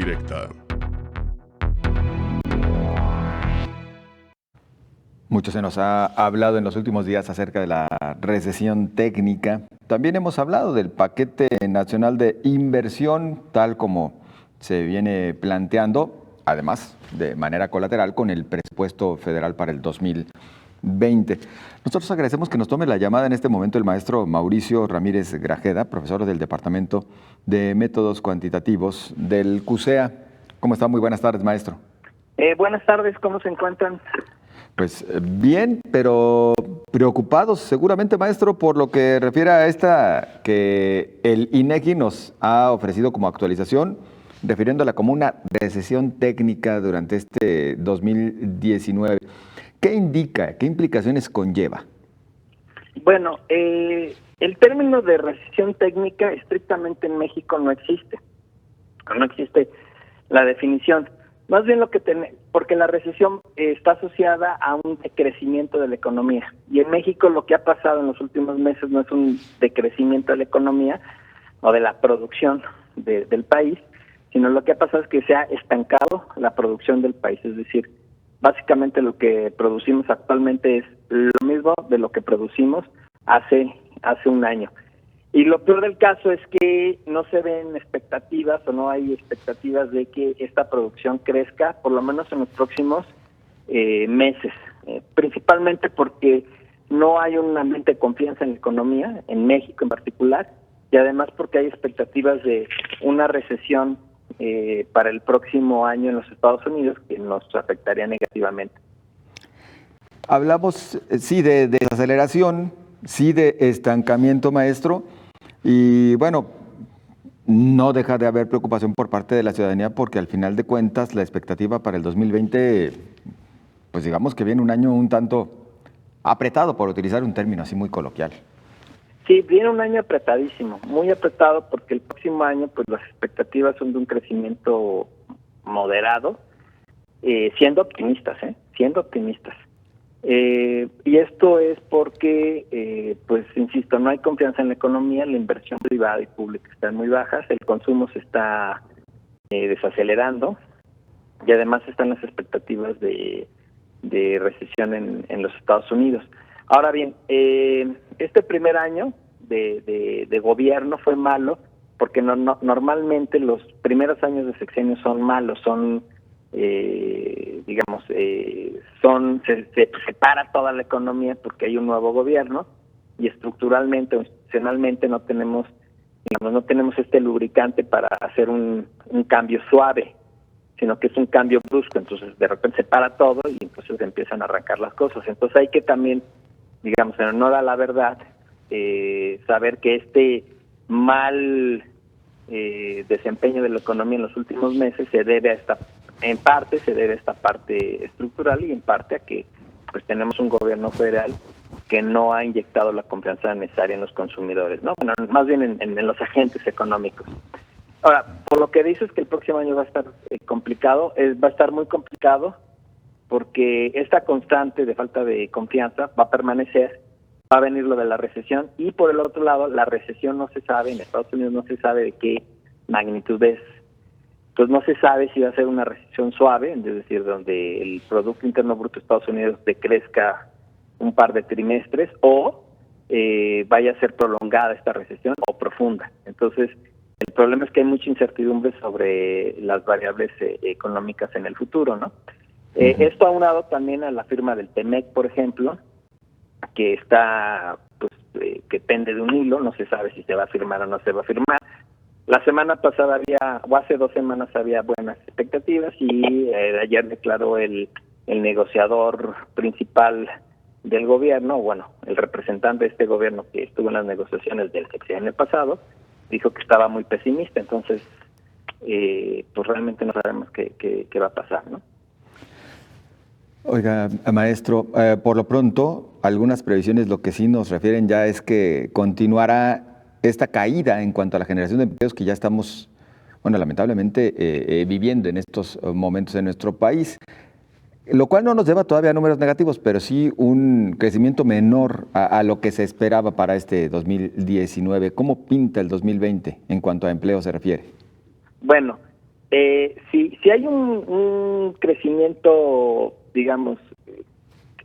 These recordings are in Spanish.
Directa. Mucho se nos ha hablado en los últimos días acerca de la recesión técnica. También hemos hablado del paquete nacional de inversión, tal como se viene planteando, además de manera colateral con el presupuesto federal para el 2020. Nosotros agradecemos que nos tome la llamada en este momento el maestro Mauricio Ramírez Grajeda, profesor del Departamento de Métodos Cuantitativos del CUSEA. ¿Cómo está? Muy buenas tardes, maestro. Buenas tardes, ¿cómo se encuentran? Pues bien, pero preocupados seguramente, maestro, por lo que refiere a esta que el INEGI nos ha ofrecido como actualización, refiriéndola como una recesión técnica durante este 2019. ¿Qué indica? ¿Qué implicaciones conlleva? Bueno, el término de recesión técnica estrictamente en México no existe. No existe la definición. Más bien porque la recesión está asociada a un decrecimiento de la economía. Y en México lo que ha pasado en los últimos meses no es un decrecimiento de la economía o de la producción del país, sino lo que ha pasado es que se ha estancado la producción del país. Es decir, básicamente lo que producimos actualmente es lo mismo de lo que producimos hace un año. Y lo peor del caso es que no se ven expectativas o no hay expectativas de que esta producción crezca, por lo menos en los próximos meses, principalmente porque no hay un ambiente de confianza en la economía, en México en particular, y además porque hay expectativas de una recesión para el próximo año en los Estados Unidos que nos afectaría negativamente. Hablamos, sí, de desaceleración, sí, de estancamiento, maestro. Y bueno, no deja de haber preocupación por parte de la ciudadanía porque al final de cuentas la expectativa para el 2020, pues digamos que viene un año un tanto apretado, por utilizar un término así muy coloquial. Sí, viene un año apretadísimo, muy apretado porque el próximo año pues las expectativas son de un crecimiento moderado, siendo optimistas, siendo optimistas. Y esto es porque, pues insisto, no hay confianza en la economía, la inversión privada y pública están muy bajas, el consumo se está desacelerando y además están las expectativas de recesión en los Estados Unidos. Ahora bien, este primer año de gobierno fue malo porque normalmente los primeros años de sexenio son malos, son se separa toda la economía porque hay un nuevo gobierno y estructuralmente o institucionalmente no tenemos este lubricante para hacer un cambio suave, sino que es un cambio brusco. Entonces de repente se para todo y entonces empiezan a arrancar las cosas. Entonces hay que también, digamos, en honor a la verdad, saber que este mal desempeño de la economía en los últimos meses en parte se debe a esta parte estructural y en parte a que pues tenemos un gobierno federal que no ha inyectado la confianza necesaria en los consumidores, ¿no? Bueno, más bien en los agentes económicos. Ahora, por lo que dices que el próximo año va a estar complicado, va a estar muy complicado porque esta constante de falta de confianza va a permanecer, va a venir lo de la recesión y por el otro lado la recesión no se sabe, en Estados Unidos no se sabe de qué magnitud es. Entonces no se sabe si va a ser una recesión suave, es decir, donde el Producto Interno Bruto de Estados Unidos decrezca un par de trimestres o vaya a ser prolongada esta recesión o profunda. Entonces el problema es que hay mucha incertidumbre sobre las variables económicas en el futuro, ¿no? Esto aunado también a la firma del TEMEC, por ejemplo, que está, que pende de un hilo, no se sabe si se va a firmar o no se va a firmar. La semana pasada hace 2 semanas había buenas expectativas y ayer declaró el negociador principal del gobierno, bueno, el representante de este gobierno que estuvo en las negociaciones del sexenio pasado, dijo que estaba muy pesimista. Entonces, pues realmente no sabemos qué va a pasar, ¿no? Oiga, maestro, por lo pronto, algunas previsiones lo que sí nos refieren ya es que continuará esta caída en cuanto a la generación de empleos que ya estamos, bueno, lamentablemente viviendo en estos momentos en nuestro país, lo cual no nos lleva todavía a números negativos, pero sí un crecimiento menor a lo que se esperaba para este 2019. ¿Cómo pinta el 2020 en cuanto a empleo se refiere? Bueno, Si hay un crecimiento, digamos,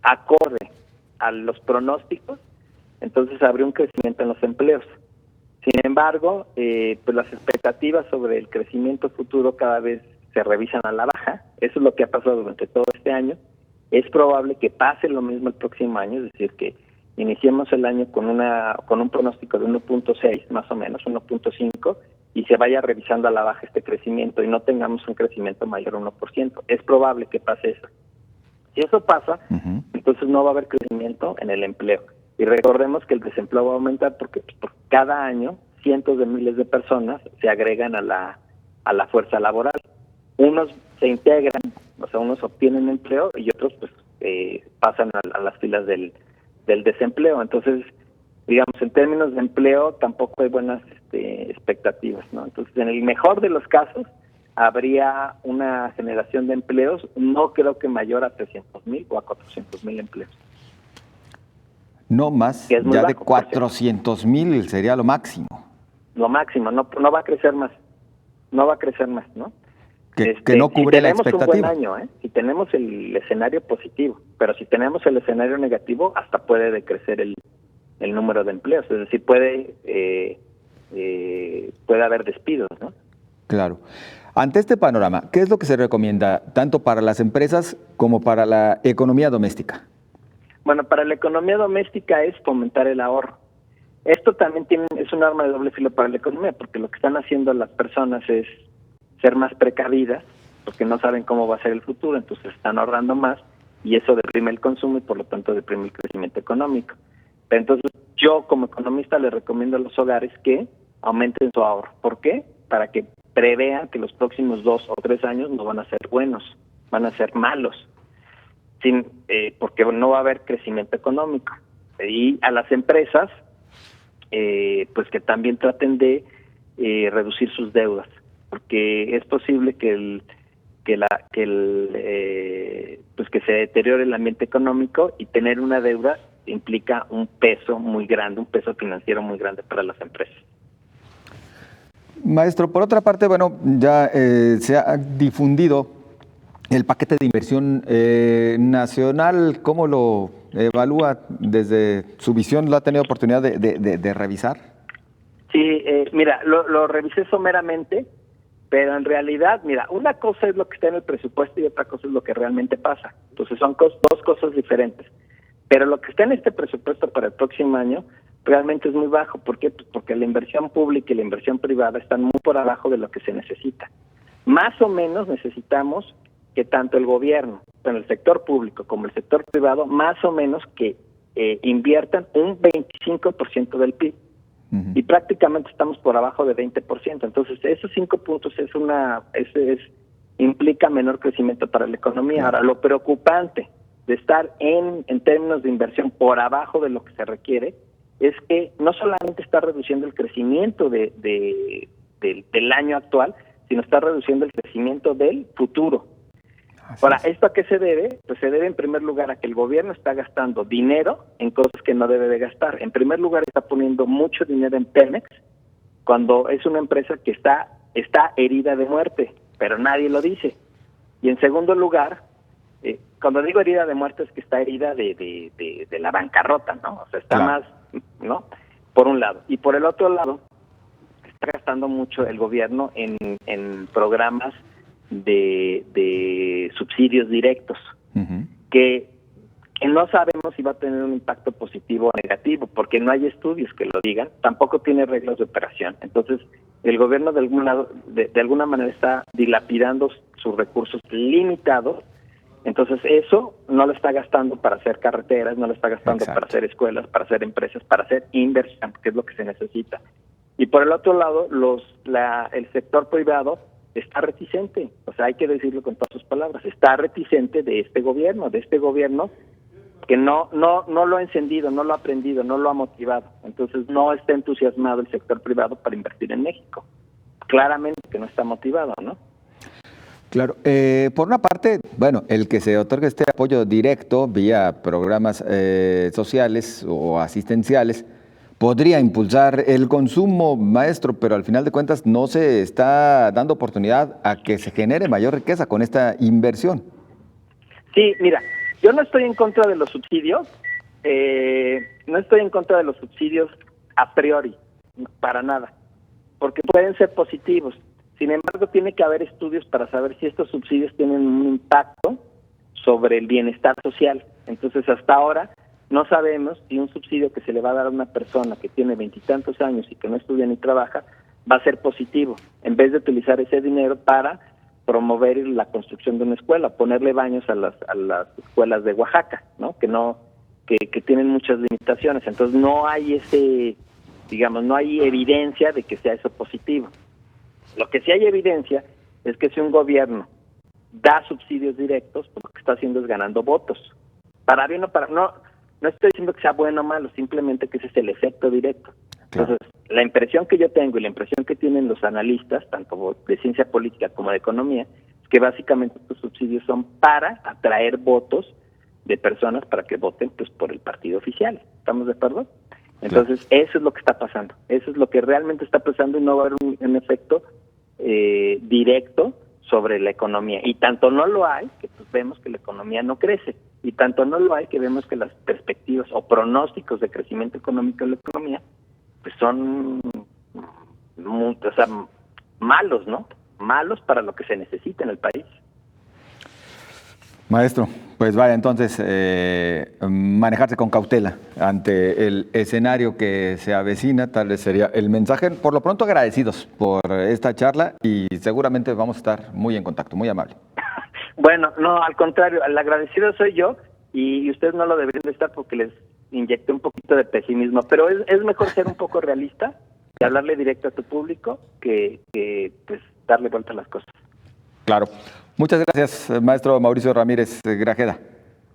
acorde a los pronósticos, entonces habría un crecimiento en los empleos. Sin embargo, pues las expectativas sobre el crecimiento futuro cada vez se revisan a la baja. Eso es lo que ha pasado durante todo este año. Es probable que pase lo mismo el próximo año, es decir, que iniciemos el año con un pronóstico de 1.6, más o menos, 1.5, y se vaya revisando a la baja este crecimiento y no tengamos un crecimiento mayor a 1%. Es probable que pase eso. Si eso pasa, entonces no va a haber crecimiento en el empleo. Y recordemos que el desempleo va a aumentar porque por cada año cientos de miles de personas se agregan a la fuerza laboral. Unos se integran, o sea, unos obtienen empleo y otros pues pasan a las filas del desempleo. Entonces, digamos, en términos de empleo tampoco hay buenas expectativas, ¿no? Entonces, en el mejor de los casos, habría una generación de empleos, no creo que mayor a 300,000 o a 400,000 empleos. No más, Que es muy ya bajo, de 400,000 sería lo máximo. Lo máximo, no va a crecer más. No va a crecer más, ¿no? Que no cubre la expectativa. Si tenemos un buen año, si tenemos el escenario positivo, pero si tenemos el escenario negativo, hasta puede decrecer el número de empleos, es decir, puede haber despidos, ¿no? Claro. Ante este panorama, ¿qué es lo que se recomienda tanto para las empresas como para la economía doméstica? Bueno, para la economía doméstica es fomentar el ahorro. Esto también es un arma de doble filo para la economía, porque lo que están haciendo las personas es ser más precavidas, porque no saben cómo va a ser el futuro, entonces están ahorrando más, y eso deprime el consumo y por lo tanto deprime el crecimiento económico. Pero entonces yo como economista les recomiendo a los hogares que aumenten su ahorro. ¿Por qué? Para que prevean que los próximos 2 o 3 años no van a ser buenos, van a ser malos, porque no va a haber crecimiento económico. Y a las empresas, pues que también traten de reducir sus deudas, porque es posible que se deteriore el ambiente económico, y tener una deuda implica un peso muy grande, un peso financiero muy grande para las empresas. Maestro, por otra parte, bueno, ya se ha difundido el paquete de inversión nacional. ¿Cómo lo evalúa desde su visión? ¿Lo ha tenido oportunidad de revisar? Sí, mira, lo revisé someramente, pero en realidad, mira, una cosa es lo que está en el presupuesto y otra cosa es lo que realmente pasa. Entonces son dos cosas diferentes. Pero lo que está en este presupuesto para el próximo año realmente es muy bajo. ¿Por qué? Pues porque la inversión pública y la inversión privada están muy por abajo de lo que se necesita. Más o menos necesitamos que tanto el gobierno, en el sector público como el sector privado, más o menos que inviertan un 25% del PIB. Y prácticamente estamos por abajo de 20%. Entonces, esos 5 puntos implica menor crecimiento para la economía. Ahora, lo preocupante de estar en términos de inversión por abajo de lo que se requiere es que no solamente está reduciendo el crecimiento del año actual, sino está reduciendo el crecimiento del futuro. Ahora, ¿esto a qué se debe? Pues se debe en primer lugar a que el gobierno está gastando dinero en cosas que no debe de gastar. En primer lugar, está poniendo mucho dinero en Pemex, cuando es una empresa que está herida de muerte, pero nadie lo dice. Y en segundo lugar, cuando digo herida de muerte es que está herida de la bancarrota, ¿no? O sea, está más, ¿no? Por un lado. Y por el otro lado, está gastando mucho el gobierno en programas de subsidios directos, que no sabemos si va a tener un impacto positivo o negativo, porque no hay estudios que lo digan, tampoco tiene reglas de operación. Entonces, el gobierno de alguna manera está dilapidando sus recursos limitados. Entonces, eso no lo está gastando para hacer carreteras, no lo está gastando para hacer escuelas, para hacer empresas, para hacer inversión, que es lo que se necesita. Y por el otro lado, el sector privado está reticente, o sea, hay que decirlo con todas sus palabras, está reticente de este gobierno que no lo ha encendido, no lo ha aprendido, no lo ha motivado. Entonces no está entusiasmado el sector privado para invertir en México. Claramente que no está motivado, ¿no? Claro. Por una parte, bueno, el que se otorgue este apoyo directo vía programas sociales o asistenciales, podría impulsar el consumo, maestro, pero al final de cuentas no se está dando oportunidad a que se genere mayor riqueza con esta inversión. Sí, mira, yo no estoy en contra de los subsidios, no estoy en contra de los subsidios a priori, para nada, porque pueden ser positivos. Sin embargo, tiene que haber estudios para saber si estos subsidios tienen un impacto sobre el bienestar social. Entonces, hasta ahora no sabemos si un subsidio que se le va a dar a una persona que tiene 20 y tantos años y que no estudia ni trabaja va a ser positivo, en vez de utilizar ese dinero para promover la construcción de una escuela, ponerle baños a las escuelas de Oaxaca, ¿no? Que tienen muchas limitaciones. Entonces no hay no hay evidencia de que sea eso positivo. Lo que sí hay evidencia es que si un gobierno da subsidios directos, pues lo que está haciendo es ganando votos. Para bien o para no estoy diciendo que sea bueno o malo, simplemente que ese es el efecto directo. Claro. Entonces, la impresión que yo tengo y la impresión que tienen los analistas, tanto de ciencia política como de economía, es que básicamente estos subsidios son para atraer votos de personas para que voten pues por el partido oficial. ¿Estamos de acuerdo? Entonces, eso es lo que está pasando. Eso es lo que realmente está pasando y no va a haber un efecto directo sobre la economía. Y tanto no lo hay, que pues vemos que la economía no crece. Y tanto no lo hay, que vemos que las perspectivas o pronósticos de crecimiento económico de la economía pues son malos, ¿no? Malos para lo que se necesita en el país. Maestro, pues vaya, entonces manejarse con cautela ante el escenario que se avecina, tal vez sería el mensaje. Por lo pronto agradecidos por esta charla y seguramente vamos a estar muy en contacto, muy amable. Bueno, no, al contrario, el agradecido soy yo y ustedes no lo deberían de estar porque les inyecté un poquito de pesimismo, pero es mejor ser un poco realista y hablarle directo a tu público que pues darle vuelta a las cosas. Claro. Muchas gracias, maestro Mauricio Ramírez Grajeda.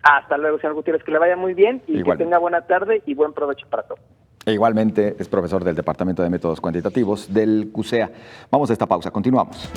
Hasta luego, señor Gutiérrez, que le vaya muy bien y Igual. que tenga buena tarde y buen provecho para todos. Igualmente es profesor del Departamento de Métodos Cuantitativos del CUSEA. Vamos a esta pausa, continuamos.